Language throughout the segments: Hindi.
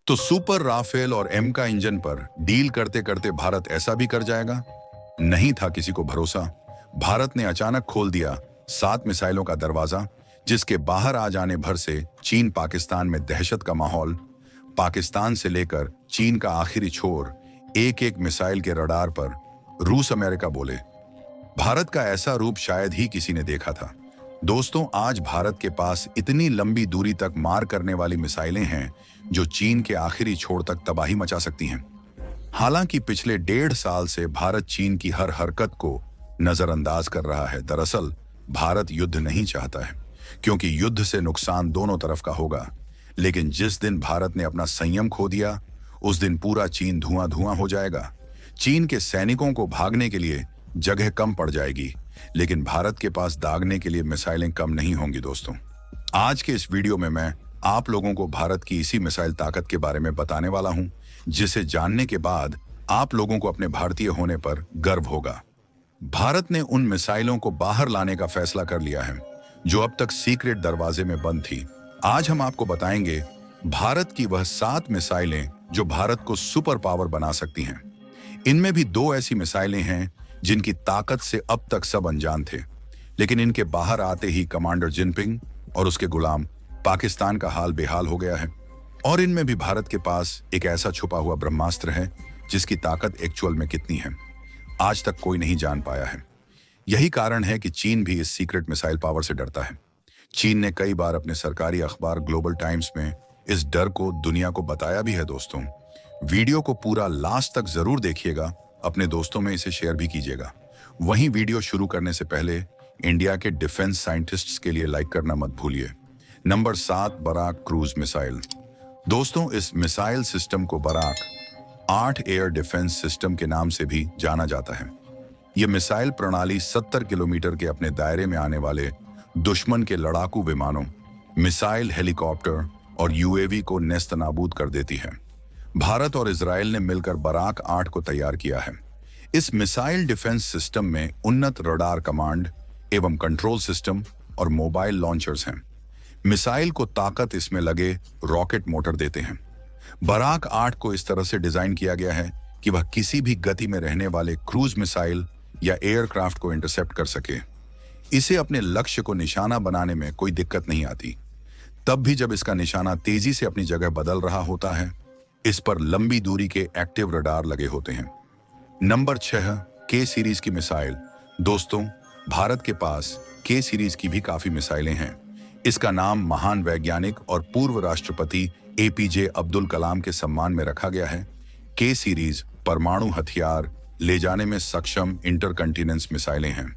तो सुपर राफेल और एम का इंजन पर डील करते करते भारत ऐसा भी कर जाएगा? नहीं था किसी को भरोसा। भारत ने अचानक खोल दिया 7 मिसाइलों का दरवाजा, जिसके बाहर आ जाने भर से चीन पाकिस्तान में दहशत का माहौल। पाकिस्तान से लेकर चीन का आखिरी छोर, एक एक मिसाइल के रडार पर रूस अमेरिका बोले। भारत का ऐसा रूप शायद ही किसी ने देखा था। दोस्तों, आज भारत के पास इतनी लंबी दूरी तक मार करने वाली मिसाइलें हैं जो चीन के आखिरी छोर तक तबाही मचा सकती हैं। हालांकि पिछले 1.5 साल से भारत चीन की हर हरकत को नजरअंदाज कर रहा है। दरअसल भारत युद्ध नहीं चाहता है, क्योंकि युद्ध से नुकसान दोनों तरफ का होगा। लेकिन जिस दिन भारत ने अपना संयम खो दिया, उस दिन पूरा चीन धुआं धुआं हो जाएगा। चीन के सैनिकों को भागने के लिए जगह कम पड़ जाएगी, लेकिन भारत के पास दागने के लिए मिसाइलें कम नहीं होंगी। दोस्तों, आज के इस वीडियो में मैं आप लोगों को भारत की इसी मिसाइल ताकत के बारे में बताने वाला हूं, जिसे जानने के बाद आप लोगों को अपने भारतीय होने पर गर्व होगा। भारत ने उन मिसाइलों को बाहर लाने का फैसला कर लिया है जो अब तक सीक्रेट दरवाजे में बंद थी। आज हम आपको बताएंगे भारत की वह 7 मिसाइलें जो भारत को सुपर पावर बना सकती हैं। इनमें भी 2 ऐसी मिसाइलें हैं जिनकी ताकत से अब तक सब अनजान थे, लेकिन इनके बाहर आते ही कमांडर जिनपिंग और उसके गुलाम पाकिस्तान का हाल बेहाल हो गया है। और इनमें भी भारत के पास एक ऐसा छुपा हुआ ब्रह्मास्त्र है जिसकी ताकत एक्चुअल में कितनी है, आज तक कोई नहीं जान पाया है। यही कारण है कि चीन भी इस सीक्रेट मिसाइल पावर से डरता है। चीन ने कई बार अपने सरकारी अखबार ग्लोबल टाइम्स में इस डर को दुनिया को बताया भी है। दोस्तों, वीडियो को पूरा लास्ट तक जरूर देखिएगा, अपने दोस्तों में इसे शेयर भी कीजिएगा। वहीं वीडियो शुरू करने से पहले इंडिया के डिफेंस साइंटिस्ट्स के लिए लाइक करना मत भूलिए। Number 7, Barak cruise missile. दोस्तों, इस मिसाइल सिस्टम को बराक 8 एयर डिफेंस सिस्टम के नाम से भी जाना जाता है। यह मिसाइल प्रणाली 70 किलोमीटर के अपने दायरे में आने वाले दुश्मन के लड़ाकू विमानों, मिसाइल, हेलीकॉप्टर और यूएवी को नेस्तनाबूद कर देती है। भारत और इजराइल ने मिलकर बराक 8 को तैयार किया है। इस मिसाइल डिफेंस सिस्टम में उन्नत रडार कमांड एवं कंट्रोल सिस्टम और मोबाइल लॉन्चर्स हैं। मिसाइल को ताकत इसमें लगे रॉकेट मोटर देते हैं। बराक 8 को इस तरह से डिजाइन किया गया है कि वह किसी भी गति में रहने वाले क्रूज मिसाइल या एयरक्राफ्ट को इंटरसेप्ट कर सके। इसे अपने लक्ष्य को निशाना बनाने में कोई दिक्कत नहीं आती, तब भी जब इसका निशाना तेजी से अपनी जगह बदल रहा होता है। इस पर लंबी दूरी के एक्टिव रडार लगे होते हैं। नंबर 6, के सीरीज की मिसाइल। दोस्तों, भारत के पास के सीरीज की भी काफी मिसाइलें हैं। इसका नाम महान वैज्ञानिक और पूर्व राष्ट्रपति एपीजे अब्दुल कलाम के सम्मान में रखा गया है। के सीरीज परमाणु हथियार ले जाने में सक्षम इंटरकंटिनेंस मिसाइलें हैं।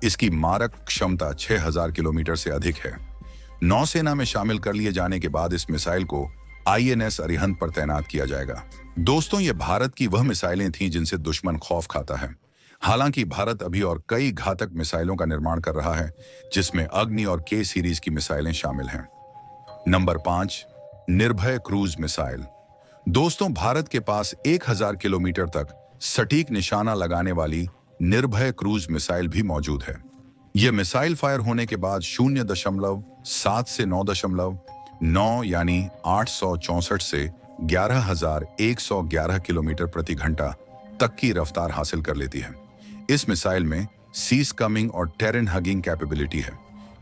इसकी मारक क्षमता 6000 किलोमीटर से अधिक है। नौसेना में शामिल कर लिए जाने के बाद इस मिसाइल को आईएनएस अरिहंत पर तैनात किया जाएगा। दोस्तों, ये भारत की वह मिसाइलें थीं जिनसे दुश्मन खौफ खाता है। हालांकि भारत अभी और कई घातक मिसाइलों का निर्माण कर रहा है, जिसमें अग्नि और के सीरीज की मिसाइलें शामिल हैं। नंबर 5, निर्भय क्रूज मिसाइल। दोस्तों, भारत के पास 1000 किलोमीटर तक सटीक निशाना लगाने वाली निर्भय क्रूज मिसाइल भी मौजूद है। यह मिसाइल फायर होने के बाद 0.7 से 9.9 यानी 864 से 11,111 किलोमीटर प्रति घंटा तक की रफ्तार हासिल कर लेती है। इस मिसाइल में सीज कमिंग और टेरेन हगिंग कैपेबिलिटी है,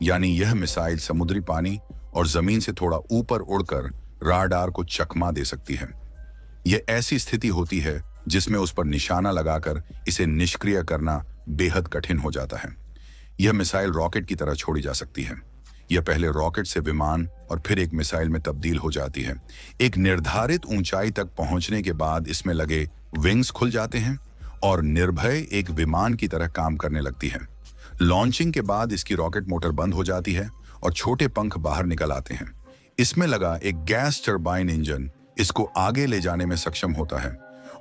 यानी यह मिसाइल समुद्री पानी और जमीन से थोड़ा ऊपर उड़कर राडार को चकमा दे सकती है। यह ऐसी स्थिति होती है जिसमें उस पर निशाना लगाकर इसे निष्क्रिय करना बेहद कठिन हो जाता है। यह मिसाइल रॉकेट की तरह छोड़ी जा सकती है। यह पहले रॉकेट से विमान और फिर एक मिसाइल में तब्दील हो जाती है। एक निर्धारित ऊंचाई तक पहुंचने के बाद इसमें लगे विंग्स खुल जाते हैं और निर्भय एक विमान की तरह काम करने लगती है। लॉन्चिंग के बाद इसकी रॉकेट मोटर बंद हो जाती है और छोटे पंख बाहर निकल आते हैं। इसमें लगा एक गैस टरबाइन इंजन इसको आगे ले जाने में सक्षम होता है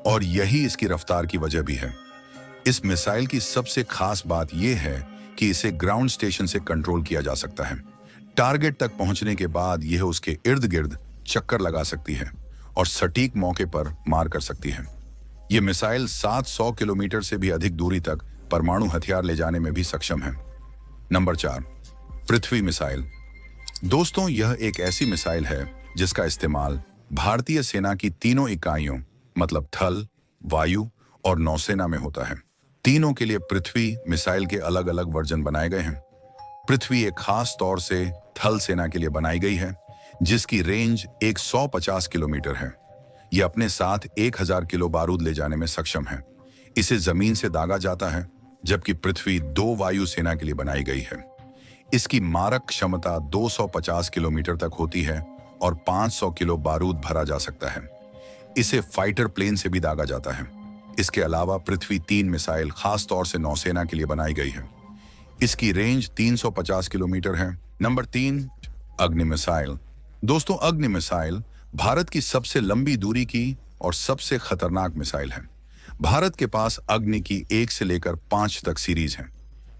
और यही इसकी रफ्तार की वजह भी है। इस मिसाइल की सबसे खास बात यह है कि इसे ग्राउंड स्टेशन से कंट्रोल किया जा सकता है। टारगेट तक पहुंचने के बाद यह उसके इर्द गिर्द चक्कर लगा सकती है और सटीक मौके पर मार कर सकती है। यह मिसाइल 700 किलोमीटर से भी अधिक दूरी तक परमाणु हथियार ले जाने में भी सक्षम है। नंबर 4, पृथ्वी मिसाइल। दोस्तों, यह एक ऐसी मिसाइल है जिसका इस्तेमाल भारतीय सेना की तीनों इकाइयों मतलब थल, वायु और नौसेना में होता है। तीनों के लिए पृथ्वी मिसाइल के अलग अलग वर्जन बनाए गए हैं। पृथ्वी एक खास तौर से थल सेना के लिए बनाई गई है, जिसकी रेंज 150 किलोमीटर है। यह अपने साथ 1000 किलो बारूद ले जाने में सक्षम है। इसे जमीन से दागा जाता है, जबकि पृथ्वी 2 वायु सेना के लिए बनाई गई है। इसकी मारक क्षमता 250 किलोमीटर तक होती है और 500 किलो बारूद भरा जा सकता है। इसे फाइटर प्लेन से भी दागा जाता है। इसके अलावा पृथ्वी 3 मिसाइल खास तौर से नौसेना के लिए बनाई गई है। इसकी रेंज 350 किलोमीटर है। नंबर 3, अग्नि मिसाइल। दोस्तों, अग्नि मिसाइल भारत की सबसे लंबी दूरी की और सबसे खतरनाक मिसाइल है। भारत के पास अग्नि की 1 से लेकर 5 तक सीरीज है।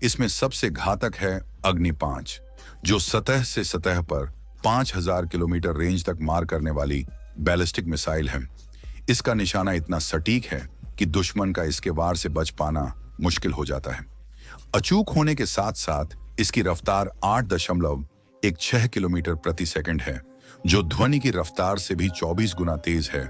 इसमें सबसे घातक है अग्नि 5, जो सतह से सतह पर 5000 किलोमीटर रेंज तक मार करने वाली बैलिस्टिक मिसाइल है। इसका निशाना इतना सटीक है कि दुश्मन का इसके वार से बच पाना मुश्किल हो जाता है। अचूक होने के साथ साथ इसकी रफ्तार 8.16 किलोमीटर प्रति सेकंड है, जो ध्वनि की रफ्तार से भी 24 गुना तेज है।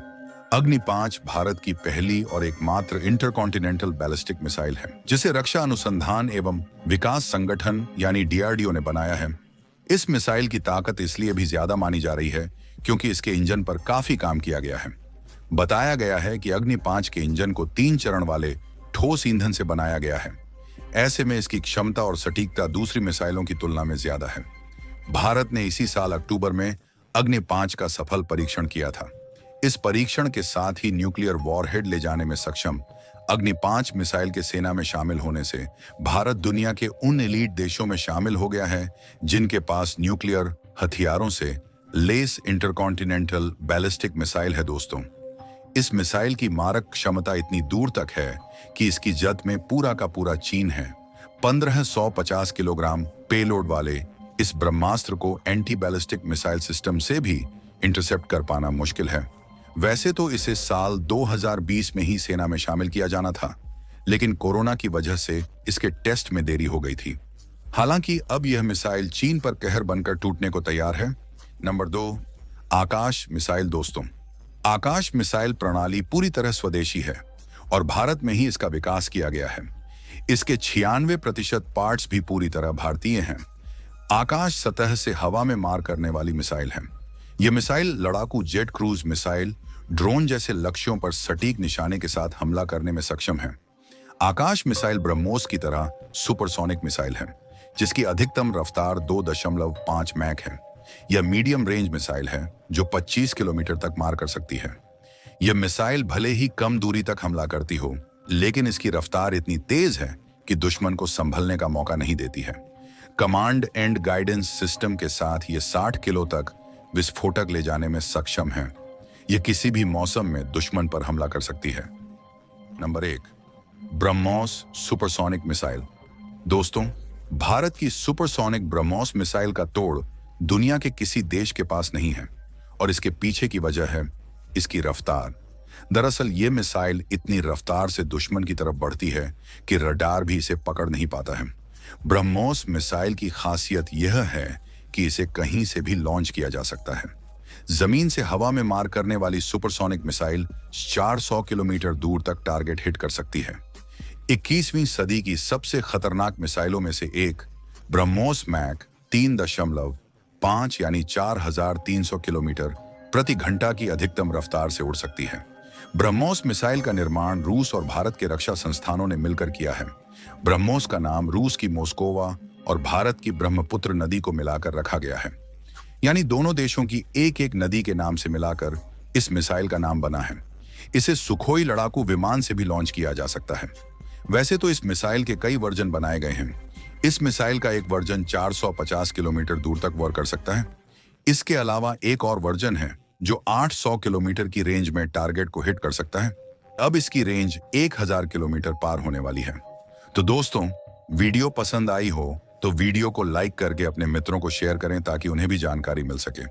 अग्नि 5 भारत की पहली और एकमात्र इंटरकॉन्टिनेंटल बैलिस्टिक मिसाइल है, जिसे रक्षा अनुसंधान एवं विकास संगठन यानी DRDO ने बनाया है। इस मिसाइल की ताकत इसलिए भी ज्यादा मानी जा रही है क्योंकि इसके इंजन पर काफी काम किया गया है। बताया गया है कि अग्नि 5 के इंजन को 3 चरण वाले ठोस ईंधन से बनाया गया है। ऐसे में इसकी क्षमता और सटीकता दूसरी मिसाइलों की तुलना में ज्यादा है। भारत ने इसी साल अक्टूबर में अग्नि 5 का सफल परीक्षण किया था। इस परीक्षण के साथ ही न्यूक्लियर वॉरहेड ले जाने में सक्षम अग्नि 5 मिसाइल के सेना में शामिल होने से भारत दुनिया के उन एलीट देशों में शामिल हो गया है जिनके पास न्यूक्लियर हथियारों से लेस इंटरकॉन्टिनेंटल बैलिस्टिक मिसाइल है। दोस्तों, इस मिसाइल की मारक क्षमता इतनी दूर तक है कि इसकी जद में पूरा का पूरा चीन है। 1550 किलोग्राम पेलोड वाले इस ब्रह्मास्त्र को एंटी बैलिस्टिक मिसाइल सिस्टम से भी इंटरसेप्ट कर पाना मुश्किल है। वैसे तो इसे साल 2020 में ही सेना में शामिल किया जाना था, लेकिन कोरोना की वजह से इसके टेस्ट में देरी हो गई थी। हालांकि अब यह मिसाइल चीन पर कहर बनकर टूटने को तैयार है। नंबर 2, आकाश मिसाइल। दोस्तों, आकाश मिसाइल प्रणाली पूरी तरह स्वदेशी है और भारत में ही इसका विकास किया गया है। इसके 96% पार्ट्स भी पूरी तरह भारतीय हैं। आकाश सतह से हवा में मार करने वाली मिसाइल है। यह मिसाइल लड़ाकू जेट क्रूज मिसाइल, ड्रोन जैसे लक्ष्यों पर सटीक निशाने के साथ हमला करने में सक्षम है। आकाश मिसाइल ब्रह्मोस की तरह सुपरसोनिक मिसाइल है, जिसकी अधिकतम रफ्तार 2.5 मैक है। यह मीडियम रेंज मिसाइल है जो 25 किलोमीटर तक मार कर सकती है। यह मिसाइल भले ही कम दूरी तक हमला करती हो, लेकिन इसकी रफ्तार इतनी तेज है कि दुश्मन को संभलने का मौका नहीं देती है। कमांड एंड गाइडेंस सिस्टम के साथ ये 60 किलो तक विस्फोटक ले जाने में सक्षम है। यह किसी भी मौसम में दुश्मन पर हमला कर सकती है। Number 1, BrahMos supersonic missile. दोस्तों, भारत की सुपरसोनिक ब्रह्मोस मिसाइल का तोड़ दुनिया के किसी देश के पास नहीं है और इसके पीछे की वजह है इसकी रफ्तार। दरअसल ये मिसाइल इतनी रफ्तार से दुश्मन की तरफ बढ़ती है कि रडार भी इसे पकड़ नहीं पाता है। ब्रह्मोस मिसाइल की खासियत यह है कि इसे कहीं से भी लॉन्च किया जा सकता है। जमीन से हवा में मार करने वाली सुपरसोनिक मिसाइल 400 किलोमीटर दूर तक टारगेट हिट कर सकती है। 21वीं सदी की सबसे खतरनाक मिसाइलों में से एक ब्रह्मोस मैक 3.5 यानी 4300 किलोमीटर प्रति घंटा की अधिकतम रफ्तार से उड़ सकती है। ब्रह्मोस मिसाइल का निर्माण रूस और भारत के रक्षा संस्थानों ने मिलकर किया है। ब्रह्मोस का नाम रूस की मोस्कोवा और भारत की ब्रह्मपुत्र नदी को मिलाकर रखा गया है, यानी दोनों देशों की एक एक नदी के नाम से मिलाकर इस मिसाइल का नाम बना है। इसे सुखोई लड़ाकू विमान से भी लॉन्च किया जा सकता है। वैसे तो इस मिसाइल के कई वर्जन बनाए गए हैं। इस मिसाइल का एक वर्जन 450 किलोमीटर दूर तक वॉर कर सकता है। इसके अलावा एक और वर्जन है जो 800 किलोमीटर की रेंज में टारगेट को हिट कर सकता है। अब इसकी रेंज 1000 किलोमीटर पार होने वाली है। तो दोस्तों, वीडियो पसंद आई हो तो वीडियो को लाइक करके अपने मित्रों को शेयर करें ताकि उन्हें भी जानकारी मिल सके।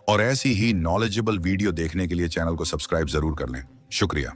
और ऐसी ही नॉलेजेबल वीडियो देखने के लिए चैनल को सब्सक्राइब जरूर कर लें। शुक्रिया।